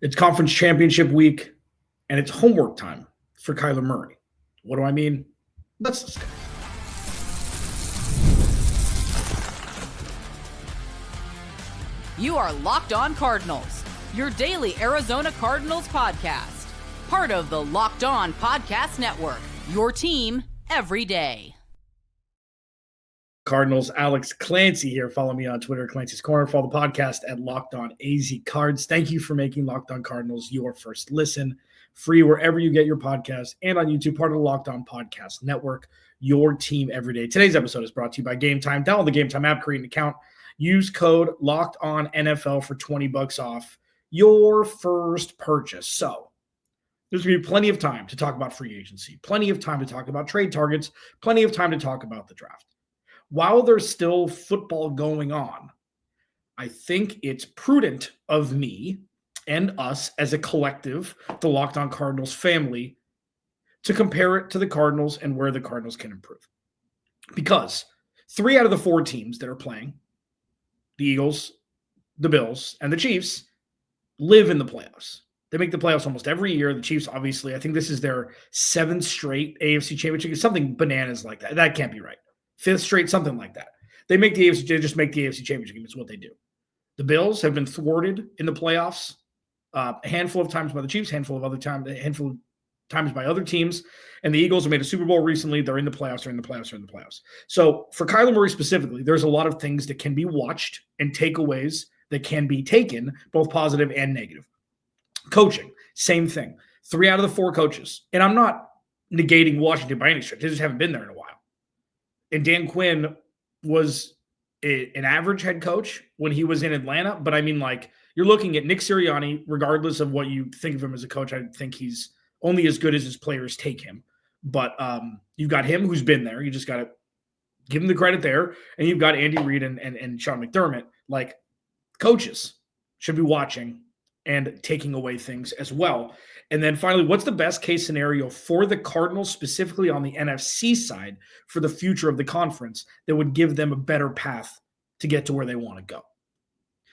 It's conference championship week, and it's homework time for Kyler Murray. What do I mean? Let's discuss. You are Locked On Cardinals, your daily Arizona Cardinals podcast. Part of the Locked On Podcast Network, your team every day. Cardinals, Alex Clancy here. Follow me on Twitter, Clancy's Corner. Follow the podcast at Locked On AZ Cards. Thank you for making Locked On Cardinals your first listen. Free wherever you get your podcast and on YouTube, part of the Locked On Podcast Network, your team every day. Today's episode is brought to you by Game Time. Download the Game Time app, create an account. Use code LOCKEDONNFL for $20 off your first purchase. So there's going to be plenty of time to talk about free agency, plenty of time to talk about trade targets, plenty of time to talk about the draft. While there's still football going on, I think it's prudent of me and us as a collective, the Locked On Cardinals family, to compare it to the Cardinals and where the Cardinals can improve. Because 3 out of the 4 teams that are playing, the Eagles, the Bills, and the Chiefs, live in the playoffs. They make the playoffs almost every year. The Chiefs, obviously, I think this is their 7th straight AFC championship. Something bananas like that. That can't be right. 5th straight, something like that. They make the AFC, they just make the AFC championship game. It's what they do. The Bills have been thwarted in the playoffs a handful of times by the Chiefs, a handful of times by other teams. And the Eagles have made a Super Bowl recently. They're in the playoffs, they're in the playoffs, they're in the playoffs. So for Kyler Murray specifically, there's a lot of things that can be watched and takeaways that can be taken, both positive and negative. Coaching, same thing. 3 out of the 4 coaches. And I'm not negating Washington by any stretch. They just haven't been there in a while. And Dan Quinn was an average head coach when he was in Atlanta. But I mean, like, you're looking at Nick Sirianni, regardless of what you think of him as a coach. I think he's only as good as his players take him. But you've got him who's been there. You just got to give him the credit there. And you've got Andy Reid and Sean McDermott. Like, coaches should be watching and taking away things as well. And then finally, what's the best case scenario for the Cardinals, specifically on the NFC side, for the future of the conference that would give them a better path to get to where they want to go?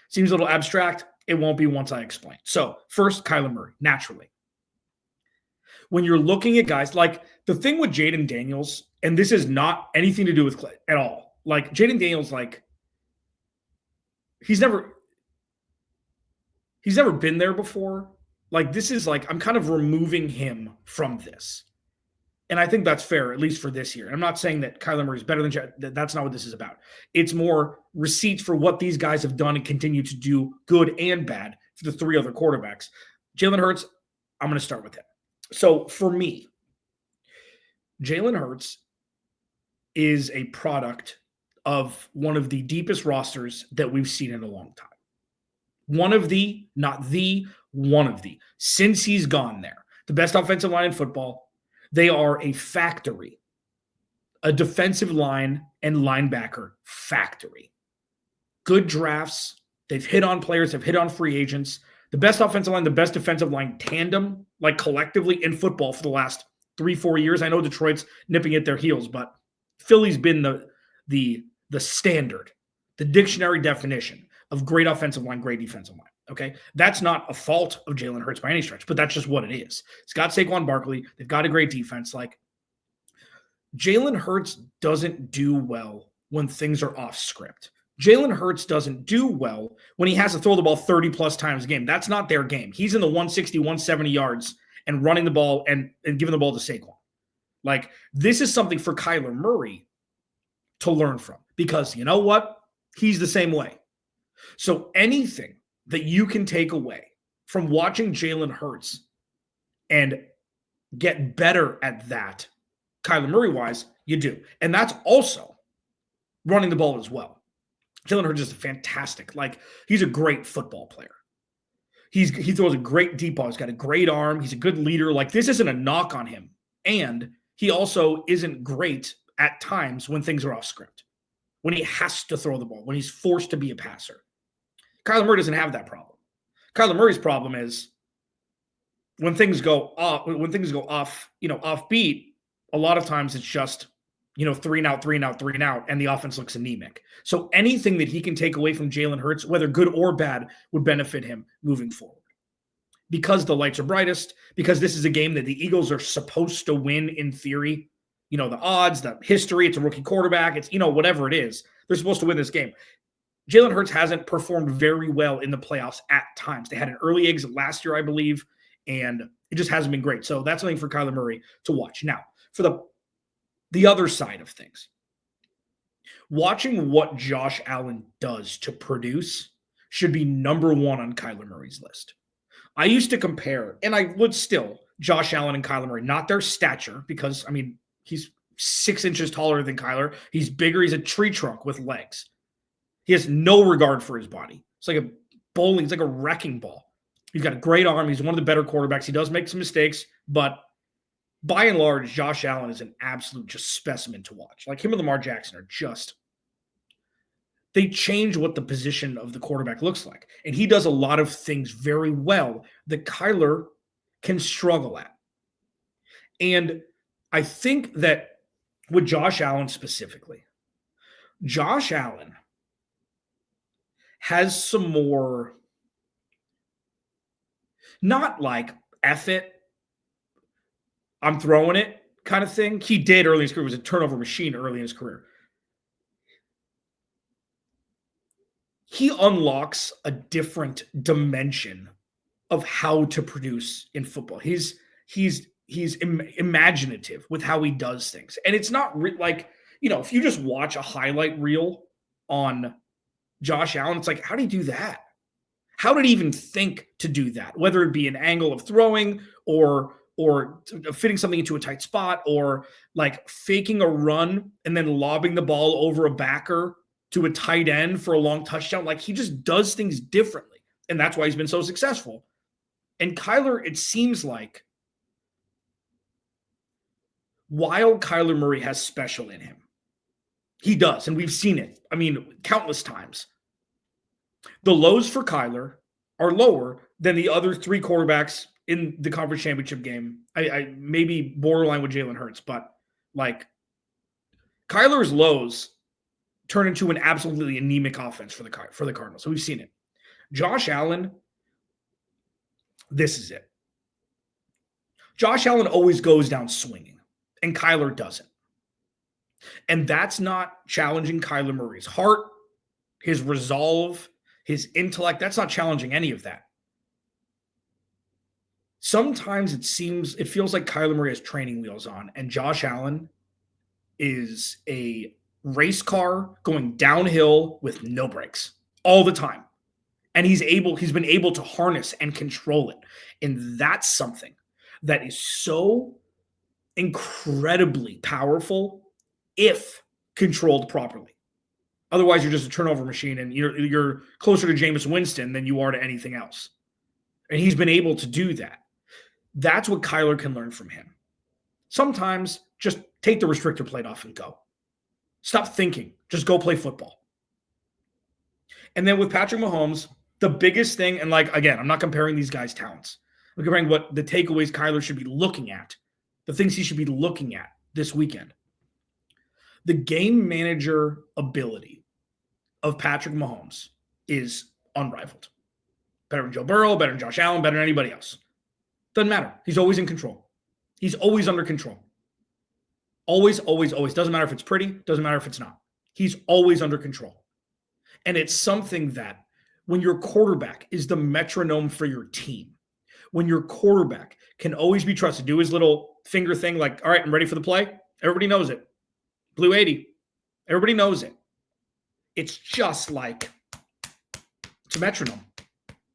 Seems a little abstract. It won't be once I explain. So first, Kyler Murray, naturally. When you're looking at guys, like the thing with Jaden Daniels, and this is not anything to do with Clay at all. Like Jaden Daniels, like he's never been there before. Like, this is like, I'm kind of removing him from this. And I think that's fair, at least for this year. I'm not saying that Kyler Murray is better than that's not what this is about. It's more receipts for what these guys have done and continue to do, good and bad, for the 3 other quarterbacks. Jalen Hurts, I'm going to start with him. So for me, Jalen Hurts is a product of one of the deepest rosters that we've seen in a long time. One of the, not the, one of the. Since he's gone there, the best offensive line in football, they are a factory, a defensive line and linebacker factory. Good drafts. They've hit on players, they've hit on free agents. The best offensive line, the best defensive line tandem, like collectively in football for the last 3-4 years. I know Detroit's nipping at their heels, but Philly's been the standard, the dictionary definition of great offensive line, great defensive line. Okay, that's not a fault of Jalen Hurts by any stretch, but that's just what it is. It's got Saquon Barkley. They've got a great defense. Like, Jalen Hurts doesn't do well when things are off script. Jalen Hurts doesn't do well when he has to throw the ball 30-plus times a game. That's not their game. He's in the 160, 170 yards and running the ball and giving the ball to Saquon. Like, this is something for Kyler Murray to learn from, because you know what? He's the same way. So anything that you can take away from watching Jalen Hurts and get better at that, Kyler Murray-wise, you do. And that's also running the ball as well. Jalen Hurts is fantastic. Like, he's a great football player. He throws a great deep ball. He's got a great arm. He's a good leader. Like, this isn't a knock on him. And he also isn't great at times when things are off script, when he has to throw the ball, when he's forced to be a passer. Kyler Murray doesn't have that problem. Kyler Murray's problem is when things go off, off beat, a lot of times it's just, 3 and out, and the offense looks anemic. So anything that he can take away from Jalen Hurts, whether good or bad, would benefit him moving forward. because the lights are brightest, because this is a game that the Eagles are supposed to win in theory. You know, the odds, the history, it's a rookie quarterback, it's, whatever it is. They're supposed to win this game. Jalen Hurts hasn't performed very well in the playoffs at times. They had an early exit last year, I believe, and it just hasn't been great. So that's something for Kyler Murray to watch. Now, for the other side of things, watching what Josh Allen does to produce should be number one on Kyler Murray's list. I used to compare, and I would still, Josh Allen and Kyler Murray, not their stature, because, he's 6 inches taller than Kyler. He's bigger. He's a tree trunk with legs. He has no regard for his body. It's like it's like a wrecking ball. He's got a great arm. He's one of the better quarterbacks. He does make some mistakes, but by and large, Josh Allen is an absolute just specimen to watch. Like him and Lamar Jackson are just, they change what the position of the quarterback looks like. And he does a lot of things very well that Kyler can struggle at. And I think that with Josh Allen specifically, Josh Allen has some more, not like F it, I'm throwing it kind of thing. He did early in his career. He was a turnover machine early in his career. He unlocks a different dimension of how to produce in football. He's imaginative with how he does things. And it's not like, if you just watch a highlight reel on Josh Allen, it's like, how did he do that? How did he even think to do that? Whether it be an angle of throwing or fitting something into a tight spot, or like faking a run and then lobbing the ball over a backer to a tight end for a long touchdown. Like he just does things differently. And that's why he's been so successful. And Kyler, it seems like, while Kyler Murray has special in him, he does, and we've seen it, countless times. The lows for Kyler are lower than the other 3 quarterbacks in the conference championship game. I maybe borderline with Jalen Hurts, but like Kyler's lows turn into an absolutely anemic offense for the Cardinals. So we've seen it. Josh Allen, this is it. Josh Allen always goes down swinging, and Kyler doesn't. And that's not challenging Kyler Murray's heart, his resolve, his intellect. That's not challenging any of that. Sometimes it feels like Kyler Murray has training wheels on, and Josh Allen is a race car going downhill with no brakes all the time. And he's been able to harness and control it. And that's something that is so incredibly powerful if controlled properly. Otherwise, you're just a turnover machine, and you're closer to Jameis Winston than you are to anything else. And he's been able to do that. That's what Kyler can learn from him. Sometimes just take the restrictor plate off and go. Stop thinking. Just go play football. And then with Patrick Mahomes, the biggest thing, and again, I'm not comparing these guys' talents. I'm comparing what the takeaways Kyler should be looking at, the things he should be looking at this weekend. The game manager ability of Patrick Mahomes is unrivaled. Better than Joe Burrow, better than Josh Allen, better than anybody else. Doesn't matter. He's always in control. He's always under control. Always, always, always. Doesn't matter if it's pretty. Doesn't matter if it's not. He's always under control. And it's something that when your quarterback is the metronome for your team, when your quarterback can always be trusted, do his little finger thing like, all right, I'm ready for the play. Everybody knows it. Blue 80. Everybody knows it. It's just like, it's a metronome.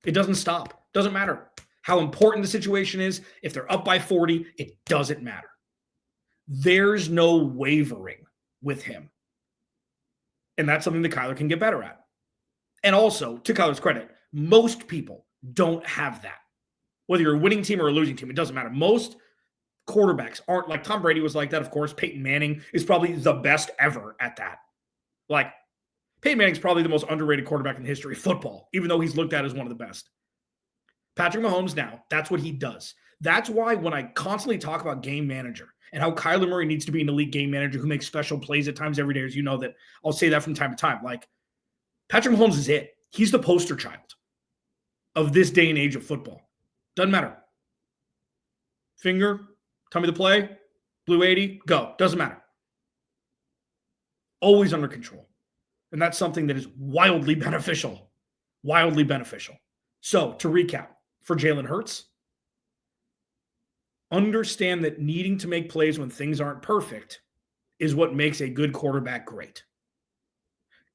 It doesn't stop. Doesn't matter how important the situation is. If they're up by 40, it doesn't matter. There's no wavering with him. And that's something that Kyler can get better at. And also, to Kyler's credit, most people don't have that. Whether you're a winning team or a losing team, it doesn't matter. Most quarterbacks aren't like Tom Brady was like that, of course. Peyton Manning is probably the best ever at that. Like, Peyton Manning's probably the most underrated quarterback in the history of football, even though he's looked at as one of the best. Patrick Mahomes now, that's what he does. That's why when I constantly talk about game manager and how Kyler Murray needs to be an elite game manager who makes special plays at times every day, as you know that I'll say that from time to time. Like, Patrick Mahomes is it. He's the poster child of this day and age of football. Doesn't matter. Finger, tell me the play, blue 80, go. Doesn't matter. Always under control. And that's something that is wildly beneficial. Wildly beneficial. So, to recap, for Jalen Hurts, understand that needing to make plays when things aren't perfect is what makes a good quarterback great.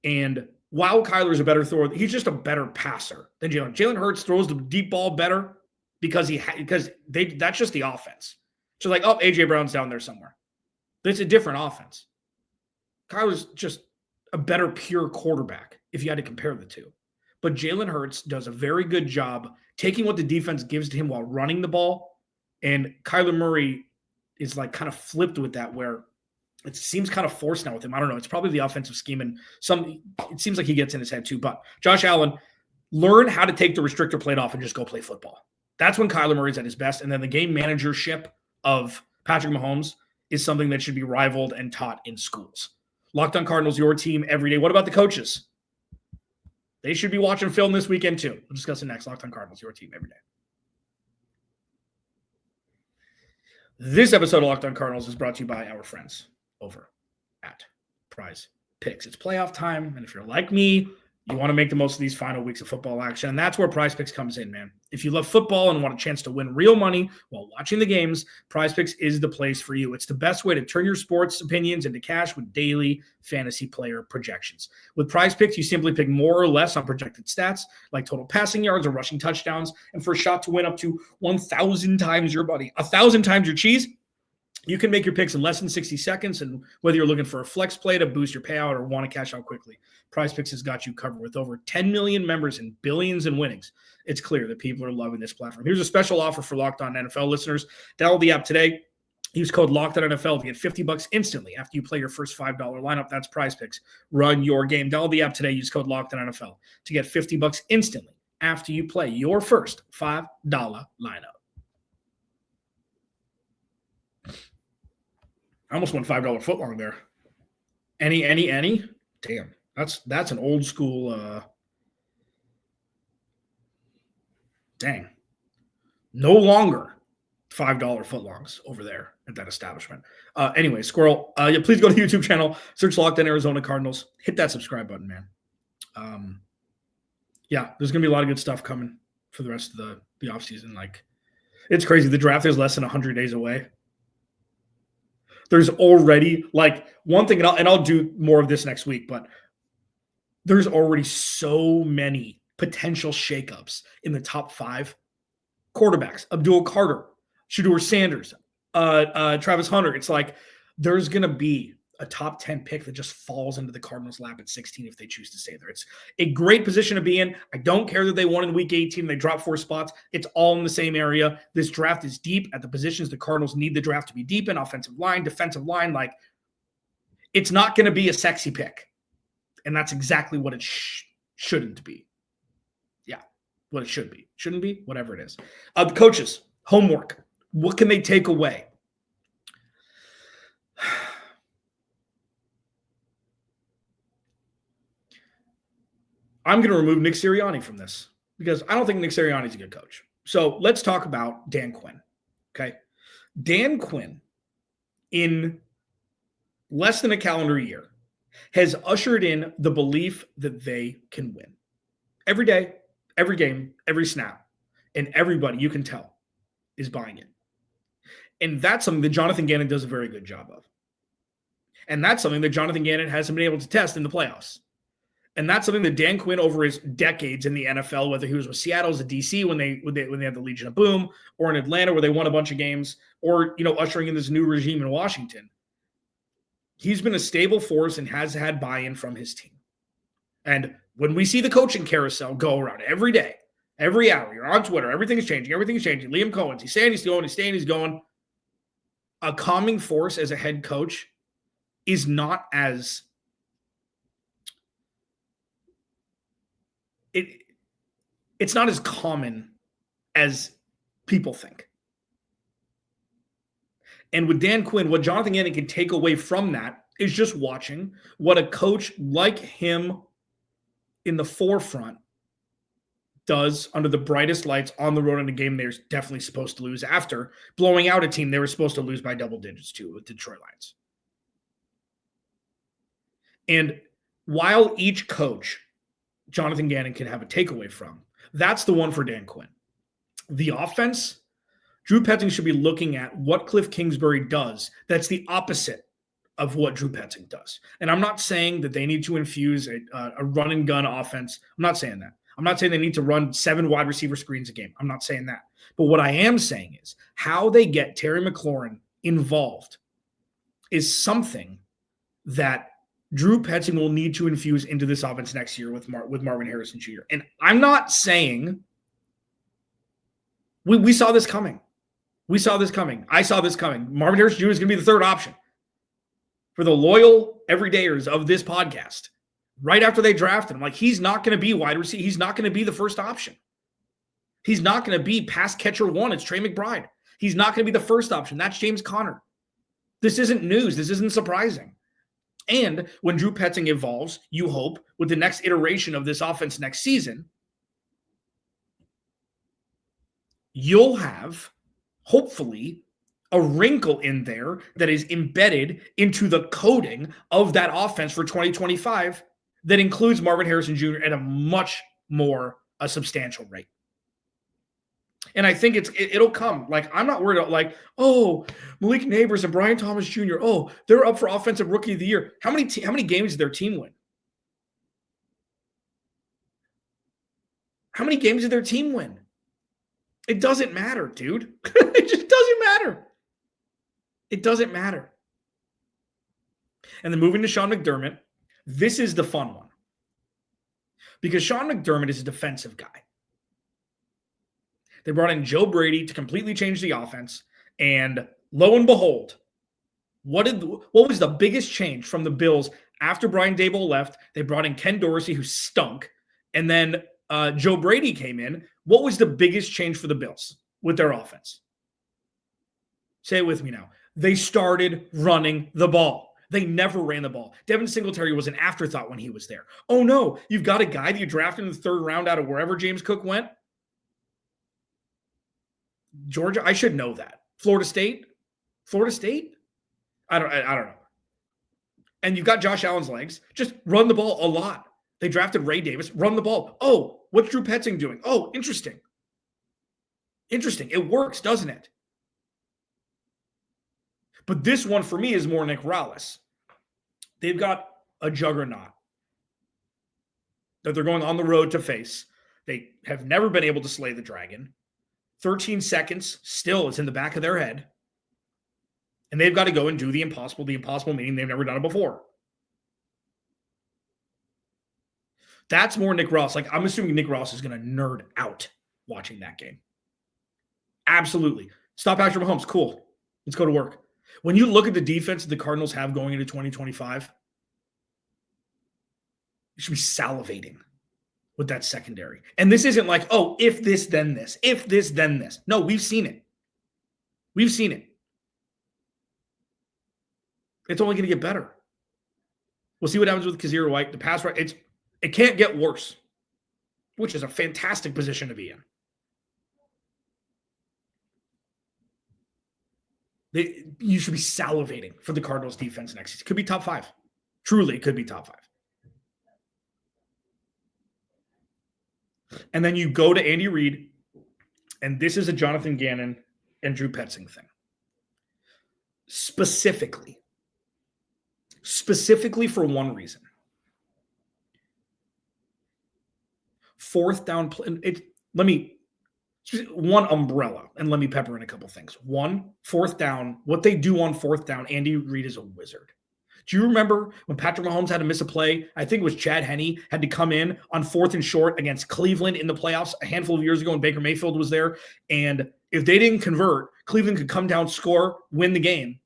And while Kyler's a better thrower, he's just a better passer than Jalen. Jalen Hurts throws the deep ball better because that's just the offense. So like, oh, A.J. Brown's down there somewhere. It's a different offense. Kyler's just a better pure quarterback if you had to compare the two. But Jalen Hurts does a very good job taking what the defense gives to him while running the ball. And Kyler Murray is like kind of flipped with that, where it seems kind of forced now with him. I don't know. It's probably the offensive scheme, and it seems like he gets in his head too. But Josh Allen, learn how to take the restrictor plate off and just go play football. That's when Kyler Murray's at his best. And then the game managership of Patrick Mahomes is something that should be rivaled and taught in schools. Locked On Cardinals, your team every day. What about the coaches? They should be watching film this weekend too. We'll discuss it next. Locked On Cardinals, your team every day. This episode of Locked On Cardinals is brought to you by our friends over at Prize Picks. It's playoff time, and if you're like me, you want to make the most of these final weeks of football action, and that's where Prize Picks comes in, man. If you love football and want a chance to win real money while watching the games, Prize Picks is the place for you. It's the best way to turn your sports opinions into cash with daily fantasy player projections. With Prize Picks, you simply pick more or less on projected stats, like total passing yards or rushing touchdowns, and for a shot to win up to 1,000 times your money, 1,000 times your cheese. You can make your picks in less than 60 seconds, and whether you're looking for a flex play to boost your payout or want to cash out quickly, Prize Picks has got you covered. With over 10 million members and billions in winnings, it's clear that people are loving this platform. Here's a special offer for Locked On NFL listeners. Download the app today. Use code LOCKEDONNFL to get $50 instantly after you play your first $5 lineup. That's Prize Picks. Run your game. Download the app today. Use code LOCKEDONNFL to get $50 instantly after you play your first $5 lineup. I almost went $5 footlong there. Any? Damn, that's an old school. Dang, no longer $5 footlongs over there at that establishment. Anyway, Squirrel, please go to the YouTube channel, search Locked On Arizona Cardinals, hit that subscribe button, man. There's gonna be a lot of good stuff coming for the rest of the offseason. Like, it's crazy. The draft is less than 100 days away. There's already like one thing, and I'll do more of this next week, but there's already so many potential shakeups in the top 5 quarterbacks. Abdul Carter, Shedeur Sanders, Travis Hunter. It's like there's going to be a top 10 pick that just falls into the Cardinals' lap at 16 if they choose to stay there. It's a great position to be in. I don't care that they won in week 18. They dropped 4 spots. It's all in the same area. This draft is deep at the positions the Cardinals need the draft to be deep in: offensive line, defensive line. Like, it's not going to be a sexy pick. And that's exactly what it shouldn't be. Yeah, what it should be. Shouldn't be, whatever it is. The coaches, homework. What can they take away? I'm going to remove Nick Sirianni from this because I don't think Nick Sirianni is a good coach. So let's talk about Dan Quinn. Okay. Dan Quinn, in less than a calendar year, has ushered in the belief that they can win. Every day, every game, every snap, and everybody, you can tell, is buying it. And that's something that Jonathan Gannon does a very good job of. And that's something that Jonathan Gannon hasn't been able to test in the playoffs. And that's something that Dan Quinn, over his decades in the NFL, whether he was with Seattle as a DC when they had the Legion of Boom, or in Atlanta where they won a bunch of games, or ushering in this new regime in Washington, he's been a stable force and has had buy-in from his team. And when we see the coaching carousel go around every day, every hour, you're on Twitter, everything's changing. Liam Cohen's, he's saying he's going, he's staying, he's going. A calming force as a head coach is not as it's not as common as people think. And with Dan Quinn, what Jonathan Gannon can take away from that is just watching what a coach like him in the forefront does under the brightest lights on the road in a game they're definitely supposed to lose after blowing out a team they were supposed to lose by double digits to with Detroit Lions. And while each coach, Jonathan Gannon, can have a takeaway from, that's the one for Dan Quinn. The offense, Drew Petzing should be looking at what Cliff Kingsbury does that's the opposite of what Drew Petzing does. And I'm not saying that they need to infuse a run and gun offense. I'm not saying that. I'm not saying they need to run 7 wide receiver screens a game. I'm not saying that. But what I am saying is how they get Terry McLaurin involved is something that Drew Petzing will need to infuse into this offense next year with Marvin Harrison Jr. And I'm not saying we saw this coming. We saw this coming. I saw this coming. Marvin Harrison Jr. is going to be the third option for the loyal everydayers of this podcast. Right after they drafted him, like, he's not going to be wide receiver. He's not going to be the first option. He's not going to be pass catcher 1. It's Trey McBride. He's not going to be the first option. That's James Conner. This isn't news. This isn't surprising. And when Drew Petzing evolves, you hope, with the next iteration of this offense next season, you'll have, hopefully, a wrinkle in there that is embedded into the coding of that offense for 2025 that includes Marvin Harrison Jr. at a much more substantial rate. And I think it'll come. Like, I'm not worried about, like, oh, Malik Neighbors and Brian Thomas Jr., oh, they're up for Offensive Rookie of the Year. How many games did their team win? How many games did their team win? It doesn't matter, dude. It just doesn't matter. It doesn't matter. And then moving to Sean McDermott, this is the fun one. Because Sean McDermott is a defensive guy. They brought in Joe Brady to completely change the offense. And lo and behold, what was the biggest change from the Bills after Brian Daboll left? They brought in Ken Dorsey, who stunk. And then Joe Brady came in. What was the biggest change for the Bills with their offense? Say it with me now. They started running the ball. They never ran the ball. Devin Singletary was an afterthought when he was there. Oh, no, you've got a guy that you drafted in the 3rd round out of wherever James Cook went. Georgia, I should know that. Florida State? I don't know. And you've got Josh Allen's legs. Just run the ball a lot. They drafted Ray Davis. Run the ball. Oh, what's Drew Petzing doing? Oh, interesting. It works, doesn't it? But this one for me is more Nick Rallis. They've got a juggernaut that they're going on the road to face. They have never been able to slay the dragon. 13 seconds still is in the back of their head. And they've got to go and do the impossible meaning they've never done it before. That's more Nick Ross. Like, I'm assuming Nick Ross is going to nerd out watching that game. Absolutely. Stop Patrick Mahomes. Cool. Let's go to work. When you look at the defense that the Cardinals have going into 2025, you should be salivating with that secondary. And this isn't like, oh, if this, then this. If this, then this. No, we've seen it. It's only going to get better. We'll see what happens with Kazir White. The pass rush, it can't get worse, which is a fantastic position to be in. You should be salivating for the Cardinals defense next season. Could be top 5. Truly, it could be top 5. And then you go to Andy Reid, and this is a Jonathan Gannon and Drew Petzing thing. Specifically for one reason. 4th down play. One umbrella, and let me pepper in a couple things. 1, 4th down. What they do on 4th down, Andy Reid is a wizard. Do you remember when Patrick Mahomes had to miss a play? I think it was Chad Henne had to come in on 4th and short against Cleveland in the playoffs a handful of years ago when Baker Mayfield was there. And if they didn't convert, Cleveland could come down, score, win the game,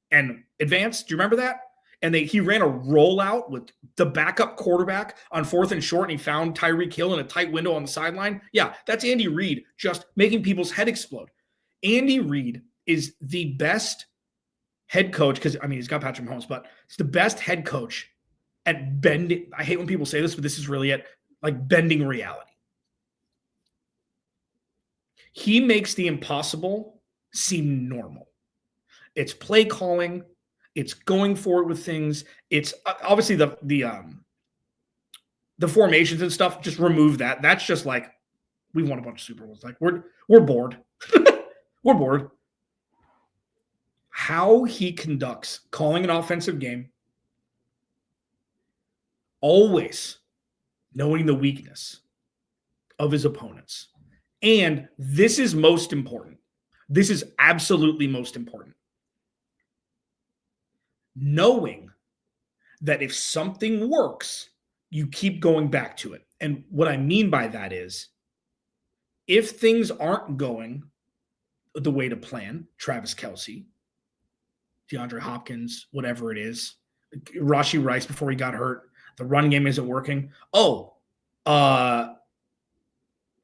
and advance. Do you remember that? And he ran a rollout with the backup quarterback on 4th and short, and he found Tyreek Hill in a tight window on the sideline. Yeah, that's Andy Reid just making people's head explode. Andy Reid is the best head coach, because, he's got Patrick Mahomes, but he's the best head coach at bending. I hate when people say this, but this is really it, like bending reality. He makes the impossible seem normal. It's play calling. It's going forward with things. It's obviously the formations and stuff. Just remove that. That's just like we won a bunch of Super Bowls. Like we're bored. We're bored. How he conducts calling an offensive game, always knowing the weakness of his opponents. And this is most important. This is absolutely most important. Knowing that if something works, you keep going back to it. And what I mean by that is if things aren't going the way to plan, Travis Kelce, DeAndre Hopkins, whatever it is, Rashee Rice before he got hurt, the run game isn't working.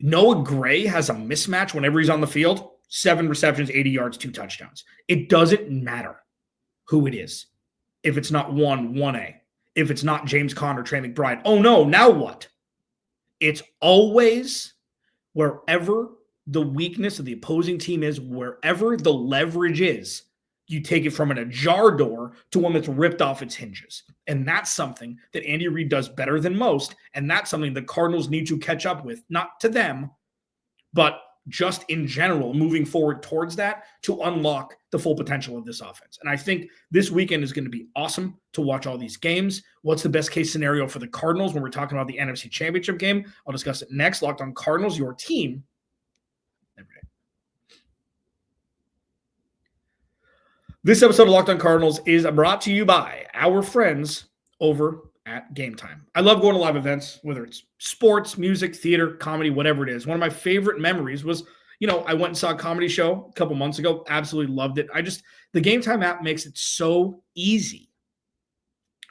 Noah Gray has a mismatch whenever he's on the field, 7 receptions, 80 yards, 2 touchdowns. It doesn't matter who it is. If it's not 1A, if it's not James Conner, Trey McBride, oh no, now what? It's always wherever the weakness of the opposing team is, wherever the leverage is, you take it from an ajar door to one that's ripped off its hinges. And that's something that Andy Reid does better than most. And that's something the Cardinals need to catch up with, not to them, but just in general, moving forward towards that to unlock the full potential of this offense. And I think this weekend is going to be awesome to watch all these games. What's the best case scenario for the Cardinals when we're talking about the NFC Championship game? I'll discuss it next. Locked On Cardinals, your team every day. This episode of Locked On Cardinals is brought to you by our friends over at Game Time. I love going to live events, whether it's sports, music, theater, comedy, whatever it is. One of my favorite memories was, I went and saw a comedy show a couple months ago. Absolutely loved it. The Game Time app makes it so easy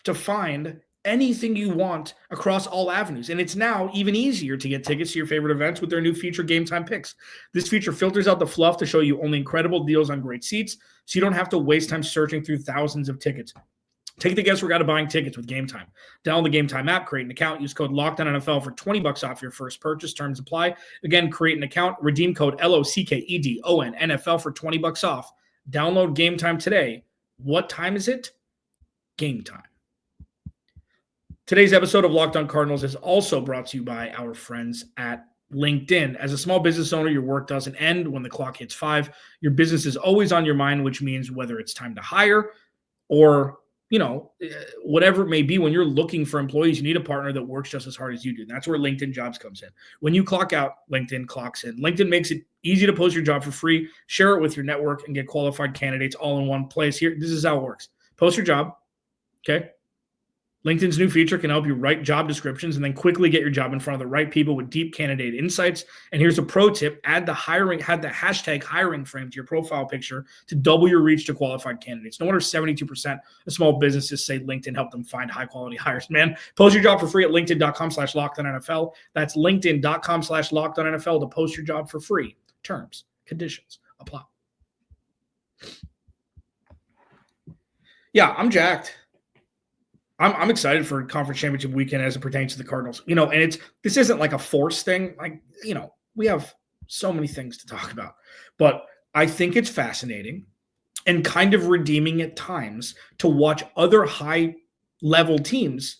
to find anything you want across all avenues. And it's now even easier to get tickets to your favorite events with their new feature, Game Time Picks. This feature filters out the fluff to show you only incredible deals on great seats, so you don't have to waste time searching through thousands of tickets. Take the guesswork out of buying tickets with Game Time. Download the Game Time app, create an account, use code LOCKEDONNFL for $20 off your first purchase. Terms apply. Again, create an account, redeem code LOCKEDONNFL for $20 off. Download Game Time today. What time is it? Game time. Today's episode of Locked On Cardinals is also brought to you by our friends at LinkedIn. As a small business owner, your work doesn't end when the clock hits 5. Your business is always on your mind, which means whether it's time to hire or whatever it may be, when you're looking for employees, you need a partner that works just as hard as you do. And that's where LinkedIn Jobs comes in. When you clock out, LinkedIn clocks in. LinkedIn makes it easy to post your job for free, share it with your network, and get qualified candidates all in one place. Here, this is how it works. Post your job, okay? LinkedIn's new feature can help you write job descriptions and then quickly get your job in front of the right people with deep candidate insights. And here's a pro tip: add the hashtag hiring frame to your profile picture to double your reach to qualified candidates. No wonder 72% of small businesses say LinkedIn helped them find high quality hires. Man, post your job for free at linkedin.com/LockedOnNFL. That's linkedin.com/LockedOnNFL to post your job for free. Terms, conditions apply. Yeah, I'm jacked. I'm excited for conference championship weekend as it pertains to the Cardinals. And this isn't like a force thing. We have so many things to talk about, but I think it's fascinating and kind of redeeming at times to watch other high level teams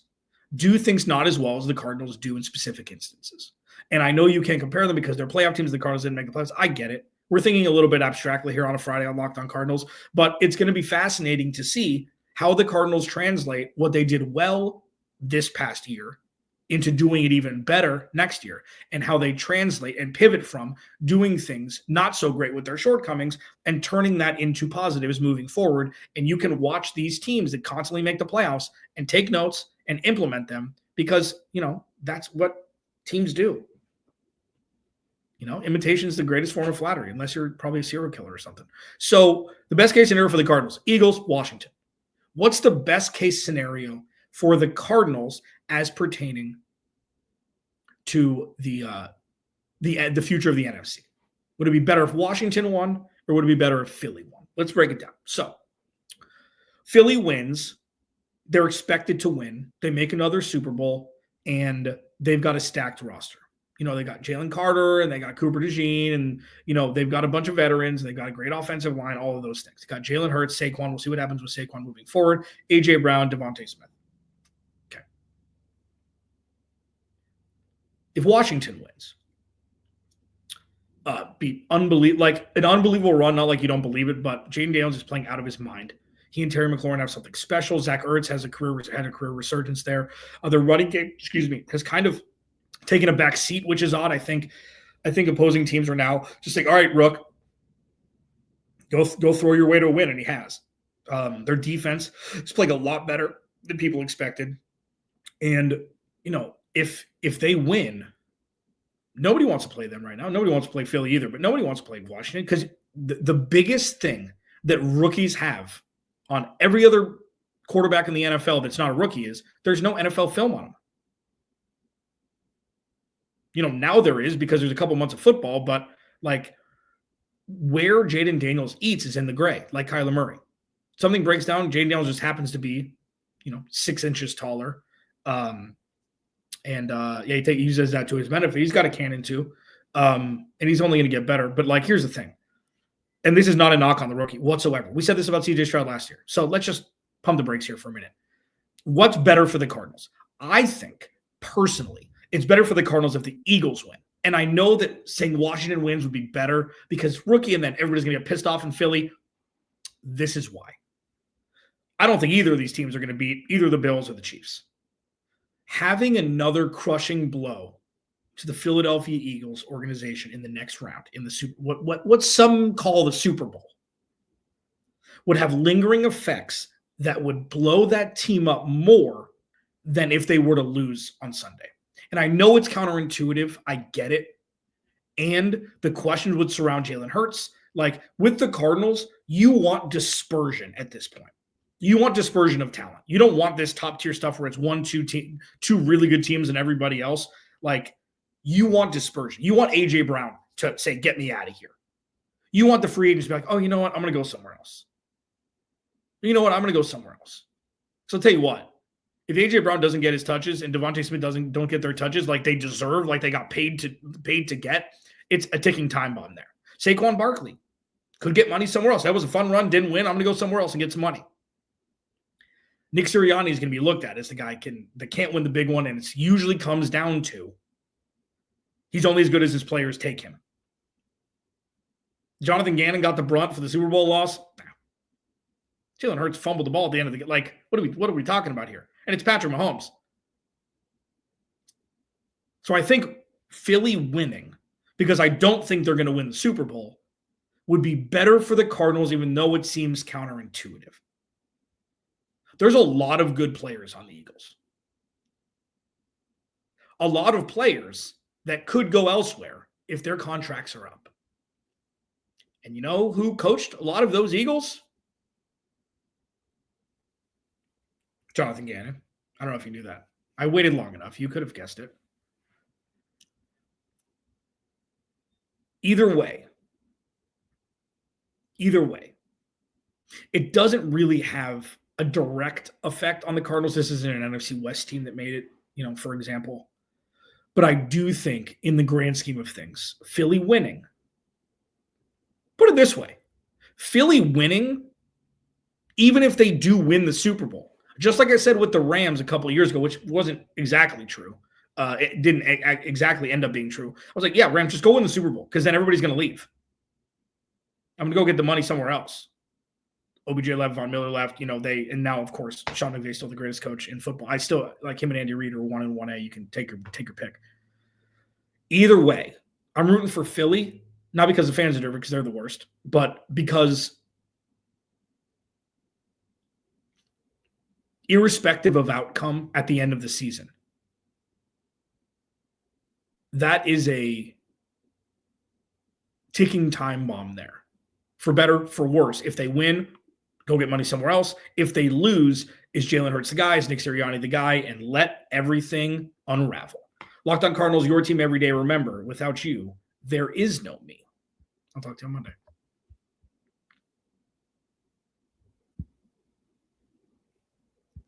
do things not as well as the Cardinals do in specific instances. And I know you can't compare them because they're playoff teams. The Cardinals didn't make the playoffs. I get it. We're thinking a little bit abstractly here on a Friday on Locked On Cardinals, but it's going to be fascinating to see how the Cardinals translate what they did well this past year into doing it even better next year, and how they translate and pivot from doing things not so great with their shortcomings and turning that into positives moving forward. And you can watch these teams that constantly make the playoffs and take notes and implement them because, that's what teams do. Imitation is the greatest form of flattery, unless you're probably a serial killer or something. So the best case scenario for the Cardinals: Eagles, Washington. What's the best case scenario for the Cardinals as pertaining to the future of the NFC? Would it be better if Washington won, or would it be better if Philly won? Let's break it down. So Philly wins. They're expected to win. They make another Super Bowl, and they've got a stacked roster. They got Jalen Carter and they got Cooper DeJean and, they've got a bunch of veterans. They've got a great offensive line, all of those things. They got Jalen Hurts, Saquon. We'll see what happens with Saquon moving forward. A.J. Brown, Devontae Smith. Okay. If Washington wins, be unbelievable, like an unbelievable run, not like you don't believe it, but Jaden Daniels is playing out of his mind. He and Terry McLaurin have something special. Zach Ertz had a career resurgence there. Their running game, has kind of taken a back seat, which is odd. I think opposing teams are now just like, all right, Rook, go throw your way to a win, and he has. Their defense is playing a lot better than people expected, and if they win, nobody wants to play them right now. Nobody wants to play Philly either, but nobody wants to play Washington because the biggest thing that rookies have on every other quarterback in the NFL that's not a rookie is there's no NFL film on them. Now there is because there's a couple months of football, but like where Jaden Daniels eats is in the gray, like Kyler Murray. Something breaks down, Jaden Daniels just happens to be, 6 inches taller. He uses that to his benefit. He's got a cannon too. And he's only going to get better. But like, here's the thing. And this is not a knock on the rookie whatsoever. We said this about CJ Stroud last year. So let's just pump the brakes here for a minute. What's better for the Cardinals? I think personally, it's better for the Cardinals if the Eagles win. And I know that saying Washington wins would be better because rookie and then everybody's going to get pissed off in Philly. This is why. I don't think either of these teams are going to beat either the Bills or the Chiefs. Having another crushing blow to the Philadelphia Eagles organization in the next round in the what some call the Super Bowl would have lingering effects that would blow that team up more than if they were to lose on Sunday. And I know it's counterintuitive. I get it. And the questions would surround Jalen Hurts. Like with the Cardinals, you want dispersion at this point. You want dispersion of talent. You don't want this top tier stuff where it's two really good teams and everybody else. Like you want dispersion. You want A.J. Brown to say, get me out of here. You want the free agents to be like, oh, you know what? I'm going to go somewhere else. You know what? I'm going to go somewhere else. So I'll tell you what. If A.J. Brown doesn't get his touches and Devontae Smith don't get their touches like they deserve, like they got paid to get, it's a ticking time bomb there. Saquon Barkley could get money somewhere else. That was a fun run, didn't win. I'm going to go somewhere else and get some money. Nick Sirianni is going to be looked at as the guy that can't win the big one, and it usually comes down to he's only as good as his players take him. Jonathan Gannon got the brunt for the Super Bowl loss. Nah. Jalen Hurts fumbled the ball at the end of the game. Like, what are we talking about here? And it's Patrick Mahomes. So I think Philly winning, because I don't think they're going to win the Super Bowl, would be better for the Cardinals, even though it seems counterintuitive. There's a lot of good players on the Eagles. A lot of players that could go elsewhere if their contracts are up. And you know who coached a lot of those Eagles? Jonathan Gannon. I don't know if you knew that. I waited long enough. You could have guessed it. Either way, it doesn't really have a direct effect on the Cardinals. This isn't an NFC West team that made it, for example. But I do think in the grand scheme of things, Philly winning, put it this way, Philly winning, even if they do win the Super Bowl, just like I said with the Rams a couple of years ago, which wasn't exactly true. It didn't exactly end up being true. I was like, yeah, Rams, just go win the Super Bowl because then everybody's going to leave. I'm going to go get the money somewhere else. OBJ left, Von Miller left, and now, of course, Sean McVay's still the greatest coach in football. I still like him and Andy Reid are 1 and 1A. You can take your pick. Either way, I'm rooting for Philly, not because the fans are because they're the worst, but because irrespective of outcome at the end of the season, that is a ticking time bomb there. For better, for worse. If they win, go get money somewhere else. If they lose, is Jalen Hurts the guy? Is Nick Sirianni the guy? And let everything unravel. Locked On Cardinals, your team every day. Remember, without you, there is no me. I'll talk to you on Monday.